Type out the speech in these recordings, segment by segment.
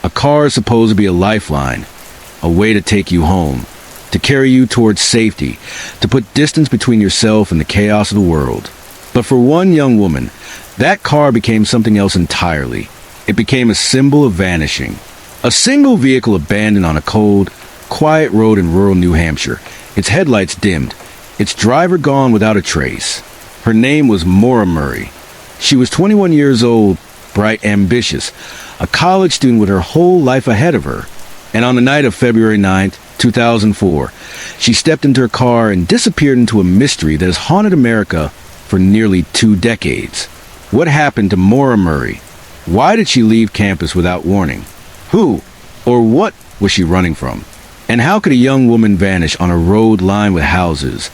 A car is supposed to be a lifeline, a way to take you home, to carry you towards safety, to put distance between yourself and the chaos of the world. But for one young woman, that car became something else entirely. It became a symbol of vanishing. A single vehicle abandoned on a cold, quiet road in rural New Hampshire, its headlights dimmed, its driver gone without a trace. Her name was Maura Murray. She was 21 years old, bright, ambitious, a college student with her whole life ahead of her. And on the night of February 9th, 2004, she stepped into her car and disappeared into a mystery that has haunted America for nearly 2 decades. What happened to Maura Murray? Why did she leave campus without warning? Who or what was she running from? And how could a young woman vanish on a road lined with houses,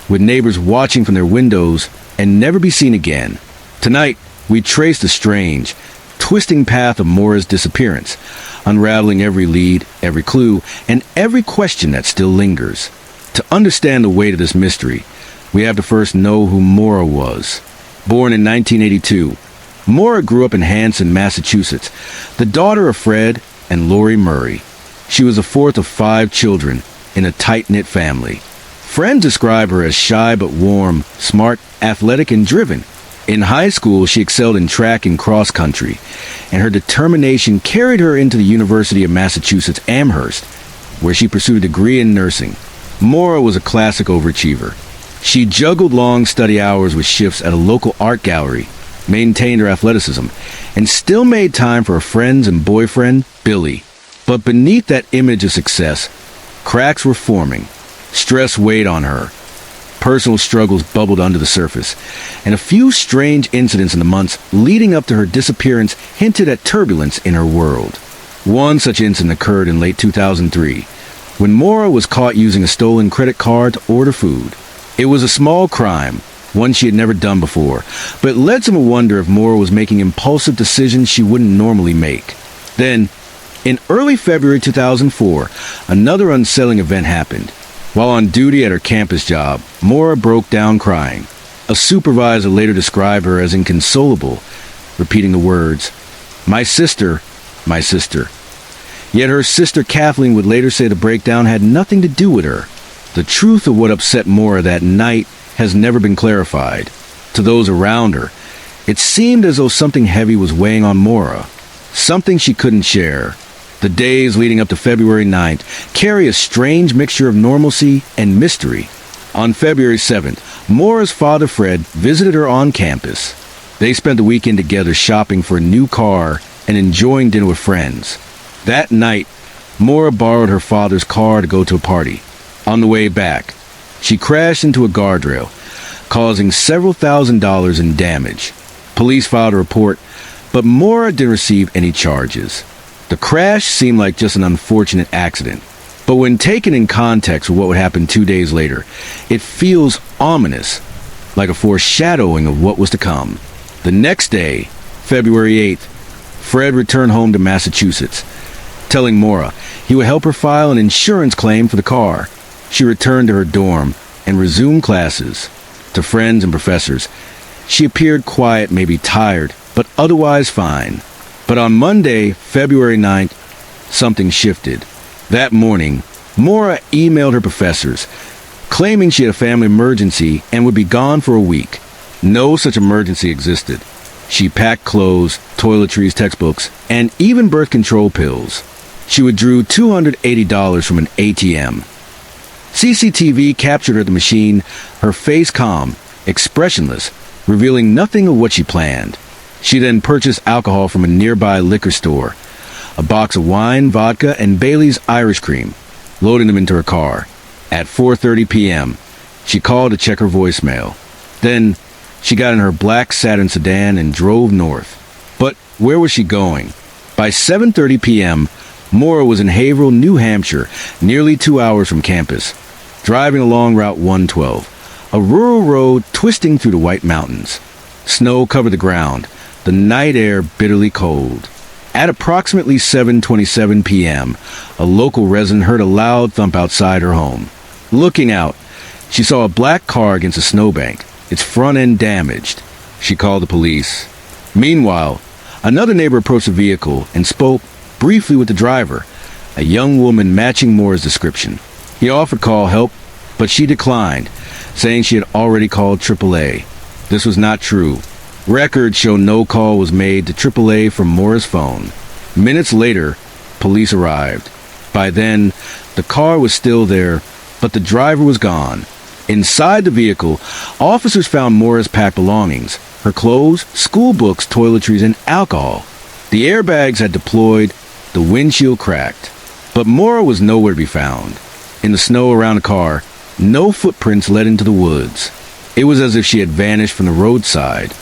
with neighbors watching from their windows and never be seen again? Tonight, we trace the strange, twisting path of Maura's disappearance, unraveling every lead, every clue, and every question that still lingers. To understand the weight of this mystery, we have to first know who Maura was. Born in 1982, Maura grew up in Hanson, Massachusetts, the daughter of Fred and Lori Murray. She was the fourth of 5 children in a tight-knit family. Friends describe her as shy but warm, smart, athletic, and driven. In high school, she excelled in track and cross country, and her determination carried her into the University of Massachusetts Amherst, where she pursued a degree in nursing. Maura was a classic overachiever. She juggled long study hours with shifts at a local art gallery, maintained her athleticism, and still made time for her friends and boyfriend, Billy. But beneath that image of success, cracks were forming. Stress weighed on her. Personal struggles bubbled under the surface, and a few strange incidents in the months leading up to her disappearance hinted at turbulence in her world. One such incident occurred in late 2003, when Maura was caught using a stolen credit card to order food. It was a small crime, one she had never done before, but it led some to wonder if Maura was making impulsive decisions she wouldn't normally make. Then, in early February 2004, another unsettling event happened. While on duty at her campus job, Maura broke down crying. A supervisor later described her as inconsolable, repeating the words, my sister. Yet her sister Kathleen would later say the breakdown had nothing to do with her. The truth of what upset Maura that night has never been clarified. To those around her, it seemed as though something heavy was weighing on Maura, something she couldn't share. The days leading up to February 9th carry a strange mixture of normalcy and mystery. On February 7th, Maura's father Fred visited her on campus. They spent the weekend together shopping for a new car and enjoying dinner with friends. That night, Maura borrowed her father's car to go to a party. On the way back, she crashed into a guardrail, causing several $1,000s in damage. Police filed a report, but Maura didn't receive any charges. The crash seemed like just an unfortunate accident, but when taken in context with what would happen 2 days later, it feels ominous, like a foreshadowing of what was to come. The next day, February 8th, Fred returned home to Massachusetts, telling Maura he would help her file an insurance claim for the car. She returned to her dorm and resumed classes. To friends and professors, she appeared quiet, maybe tired, but otherwise fine. But on Monday, February 9th, something shifted. That morning, Maura emailed her professors, claiming she had a family emergency and would be gone for a week. No such emergency existed. She packed clothes, toiletries, textbooks, and even birth control pills. She withdrew $280 from an ATM. CCTV captured her at the machine, her face calm, expressionless, revealing nothing of what she planned. She then purchased alcohol from a nearby liquor store, a box of wine, vodka, and Bailey's Irish cream, loading them into her car. At 4:30 p.m., she called to check her voicemail. Then, she got in her black Saturn sedan and drove north. But where was she going? By 7:30 p.m., Maura was in Haverhill, New Hampshire, nearly 2 hours from campus, driving along Route 112, a rural road twisting through the White Mountains. Snow covered the ground, the night air bitterly cold. At approximately 7:27 p.m., a local resident heard a loud thump outside her home. Looking out, she saw a black car against a snowbank, its front end damaged. She called the police. Meanwhile, another neighbor approached the vehicle and spoke briefly with the driver, a young woman matching Maura's description. He offered call help, but she declined, saying she had already called AAA. This was not true. Records show no call was made to AAA from Maura's phone. Minutes later, police arrived. By then, the car was still there, but the driver was gone. Inside the vehicle, officers found Maura's packed belongings, her clothes, school books, toiletries, and alcohol. The airbags had deployed, the windshield cracked. But Maura was nowhere to be found. In the snow around the car, no footprints led into the woods. It was as if she had vanished from the roadside.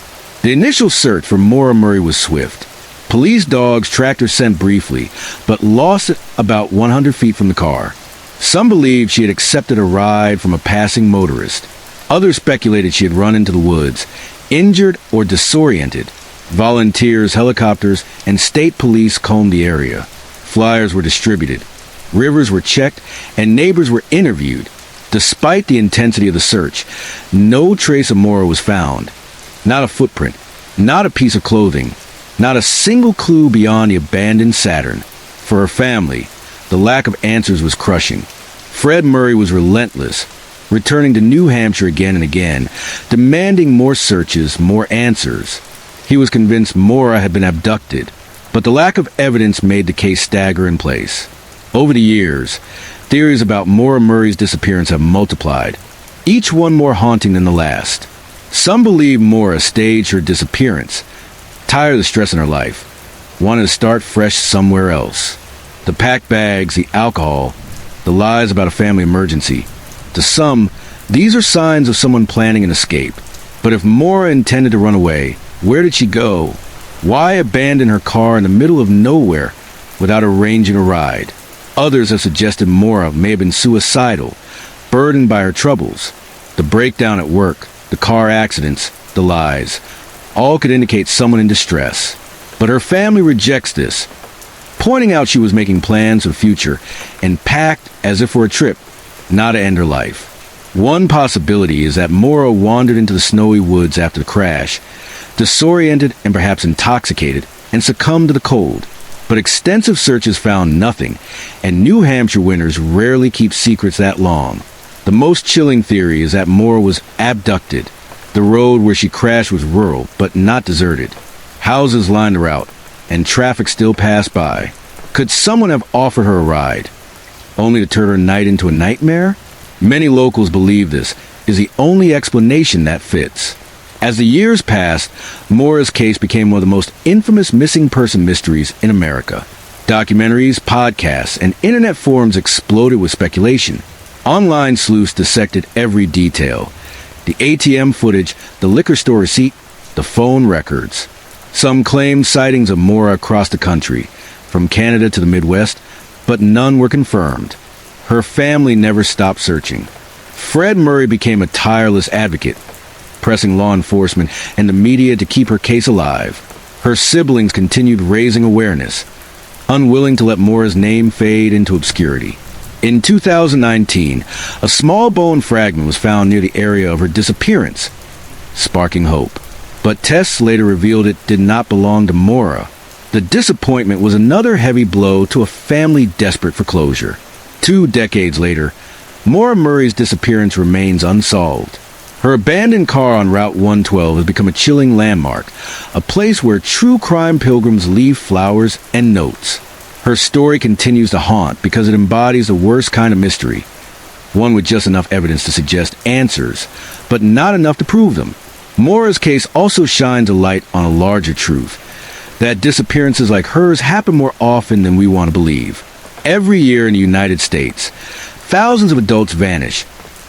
The initial search for Maura Murray was swift. Police dogs tracked her scent briefly, but lost it about 100 feet from the car. Some believed she had accepted a ride from a passing motorist. Others speculated she had run into the woods, injured or disoriented. Volunteers, helicopters, and state police combed the area. Flyers were distributed. Rivers were checked, and neighbors were interviewed. Despite the intensity of the search, no trace of Maura was found. Not a footprint, not a piece of clothing, not a single clue beyond the abandoned Saturn. For her family, the lack of answers was crushing. Fred Murray was relentless, returning to New Hampshire again and again, demanding more searches, more answers. He was convinced Maura had been abducted, but the lack of evidence made the case stagger in place. Over the years, theories about Maura Murray's disappearance have multiplied, each one more haunting than the last. Some believe Maura staged her disappearance, tired of the stress in her life, wanted to start fresh somewhere else. The packed bags, the alcohol, the lies about a family emergency. To some, these are signs of someone planning an escape. But if Maura intended to run away, where did she go? Why abandon her car in the middle of nowhere without arranging a ride? Others have suggested Maura may have been suicidal, burdened by her troubles. The breakdown at work, the car accidents, the lies, all could indicate someone in distress. But her family rejects this, pointing out she was making plans for the future and packed as if for a trip, not to end her life. One possibility is that Maura wandered into the snowy woods after the crash, disoriented and perhaps intoxicated, and succumbed to the cold. But extensive searches found nothing, and New Hampshire winters rarely keep secrets that long. The most chilling theory is that Maura was abducted. The road where she crashed was rural, but not deserted. Houses lined the route, and traffic still passed by. Could someone have offered her a ride, only to turn her night into a nightmare? Many locals believe this is the only explanation that fits. As the years passed, Maura's case became one of the most infamous missing person mysteries in America. Documentaries, podcasts, and internet forums exploded with speculation. Online sleuths dissected every detail. The ATM footage, the liquor store receipt, the phone records. Some claimed sightings of Maura across the country, from Canada to the Midwest, but none were confirmed. Her family never stopped searching. Fred Murray became a tireless advocate, pressing law enforcement and the media to keep her case alive. Her siblings continued raising awareness, unwilling to let Maura's name fade into obscurity. In 2019, a small bone fragment was found near the area of her disappearance, sparking hope. But tests later revealed it did not belong to Maura. The disappointment was another heavy blow to a family desperate for closure. 2 decades later, Maura Murray's disappearance remains unsolved. Her abandoned car on Route 112 has become a chilling landmark, a place where true crime pilgrims leave flowers and notes. Her story continues to haunt because it embodies the worst kind of mystery, one with just enough evidence to suggest answers, but not enough to prove them. Maura's case also shines a light on a larger truth, that disappearances like hers happen more often than we want to believe. Every year in the United States, thousands of adults vanish,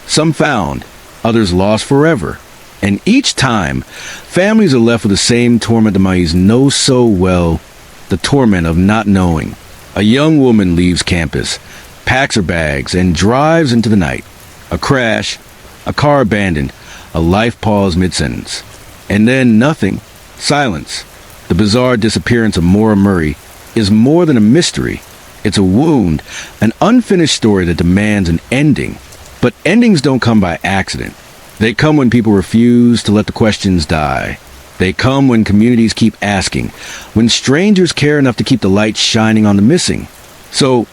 some found, others lost forever. And each time, families are left with the same torment the Murrays know so well, the torment of not knowing. A young woman leaves campus, packs her bags, and drives into the night. A crash, a car abandoned, a life pause mid-sentence. And then nothing. Silence. The bizarre disappearance of Maura Murray is more than a mystery. It's a wound, an unfinished story that demands an ending. But endings don't come by accident. They come when people refuse to let the questions die. They come when communities keep asking, when strangers care enough to keep the light shining on the missing. So,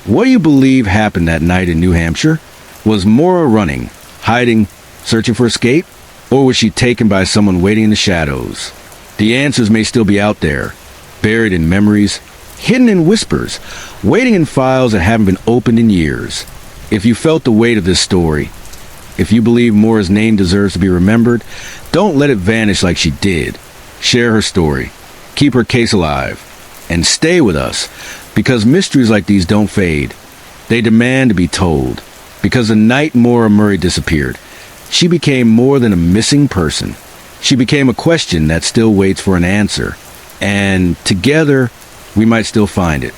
what do you believe happened that night in New Hampshire? Was Maura running, hiding, searching for escape? Or was she taken by someone waiting in the shadows? The answers may still be out there, buried in memories, hidden in whispers, waiting in files that haven't been opened in years. If you felt the weight of this story, if you believe Maura's name deserves to be remembered, don't let it vanish like she did. Share her story, keep her case alive, and stay with us, because mysteries like these don't fade. They demand to be told, because the night Maura Murray disappeared, she became more than a missing person. She became a question that still waits for an answer, and together, we might still find it.